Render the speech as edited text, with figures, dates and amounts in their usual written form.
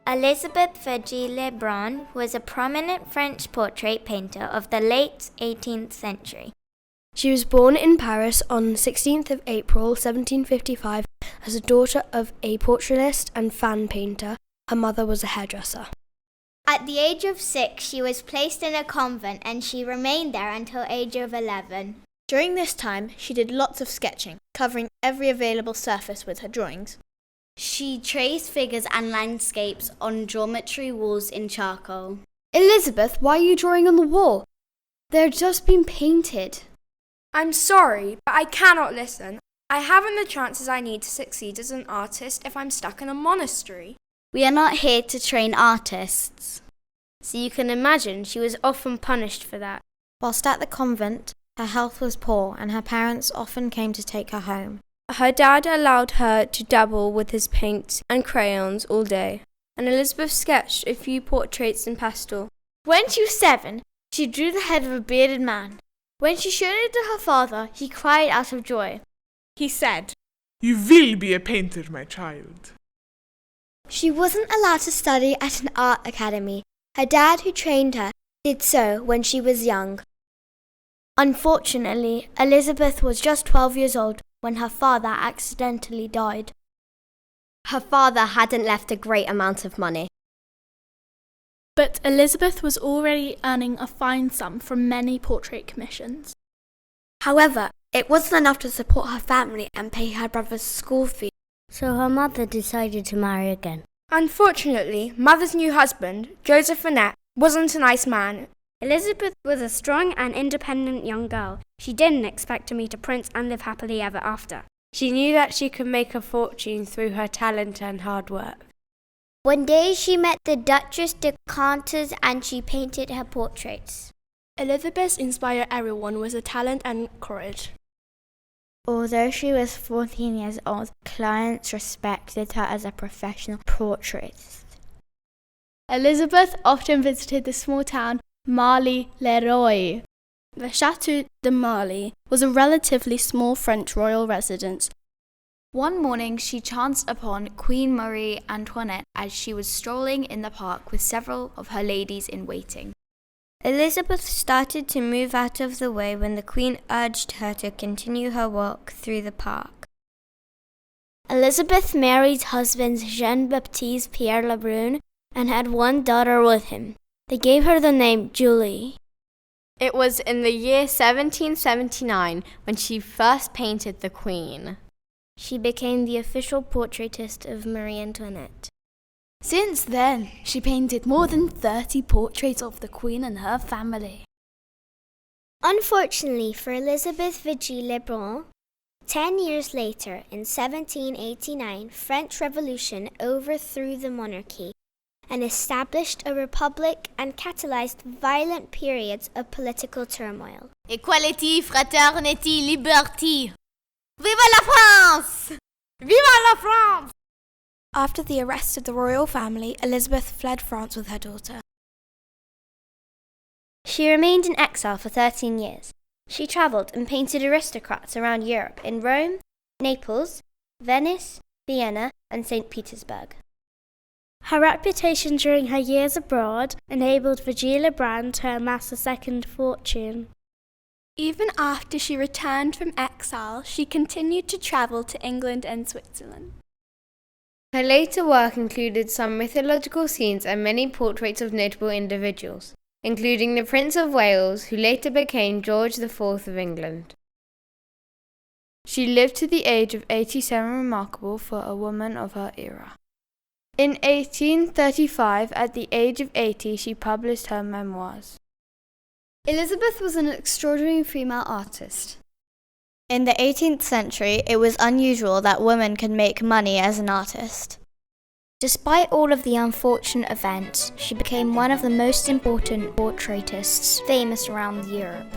Elisabeth Vigée Le Brun was a prominent French portrait painter of the late 18th century. She was born in Paris on 16th of April 1755 as a daughter of a portraitist and fan painter. Her mother was a hairdresser. At the age of 6, she was placed in a convent and she remained there until age of 11. During this time, she did lots of sketching, covering every available surface with her drawings. She traced figures and landscapes on geometry walls in charcoal. Elisabeth, why are you drawing on the wall? They're just been painted. I'm sorry, but I cannot listen. I haven't the chances I need to succeed as an artist if I'm stuck in a monastery. We are not here to train artists. So you can imagine she was often punished for that. Whilst at the convent, her health was poor and her parents often came to take her home. Her dad allowed her to dabble with his paints and crayons all day, and Elisabeth sketched a few portraits in pastel. When she was 7, she drew the head of a bearded man. When she showed it to her father, he cried out of joy. He said, "You will be a painter, my child." She wasn't allowed to study at an art academy. Her dad, who trained her, did so when she was young. Unfortunately, Elisabeth was just 12 years old when her father accidentally died. Her father hadn't left a great amount of money. But Elisabeth was already earning a fine sum from many portrait commissions. However, it wasn't enough to support her family and pay her brother's school fee. So her mother decided to marry again. Unfortunately, Mother's new husband, Joseph Annette, wasn't a nice man. Elizabeth was a strong and independent young girl. She didn't expect to meet a prince and live happily ever after. She knew that she could make a fortune through her talent and hard work. One day she met the Duchess de Cantes and she painted her portraits. Elizabeth inspired everyone with her talent and courage. Although she was 14 years old, clients respected her as a professional portraitist. Elisabeth often visited the small town Marly-le-Roi. The Château de Marly was a relatively small French royal residence. One morning she chanced upon Queen Marie Antoinette as she was strolling in the park with several of her ladies in waiting. Elizabeth started to move out of the way when the Queen urged her to continue her walk through the park. Elizabeth married husband Jean-Baptiste Pierre Le Brun and had one daughter with him. They gave her the name Julie. It was in the year 1779 when she first painted the Queen. She became the official portraitist of Marie Antoinette. Since then, she painted more than 30 portraits of the Queen and her family. Unfortunately for Elisabeth Vigée Le Brun, 10 years later, in 1789, French Revolution overthrew the monarchy and established a republic and catalyzed violent periods of political turmoil. Equality, fraternity, liberty. Viva la France! Viva la France! After the arrest of the royal family, Elizabeth fled France with her daughter. She remained in exile for 13 years. She travelled and painted aristocrats around Europe in Rome, Naples, Venice, Vienna, and St. Petersburg. Her reputation during her years abroad enabled Vigée Le Brun to amass a second fortune. Even after she returned from exile, she continued to travel to England and Switzerland. Her later work included some mythological scenes and many portraits of notable individuals, including the Prince of Wales, who later became George IV of England. She lived to the age of 87, remarkable for a woman of her era. In 1835, at the age of 80, she published her memoirs. Elizabeth was an extraordinary female artist. In the 18th century, it was unusual that women could make money as an artist. Despite all of the unfortunate events, she became one of the most important portraitists famous around Europe.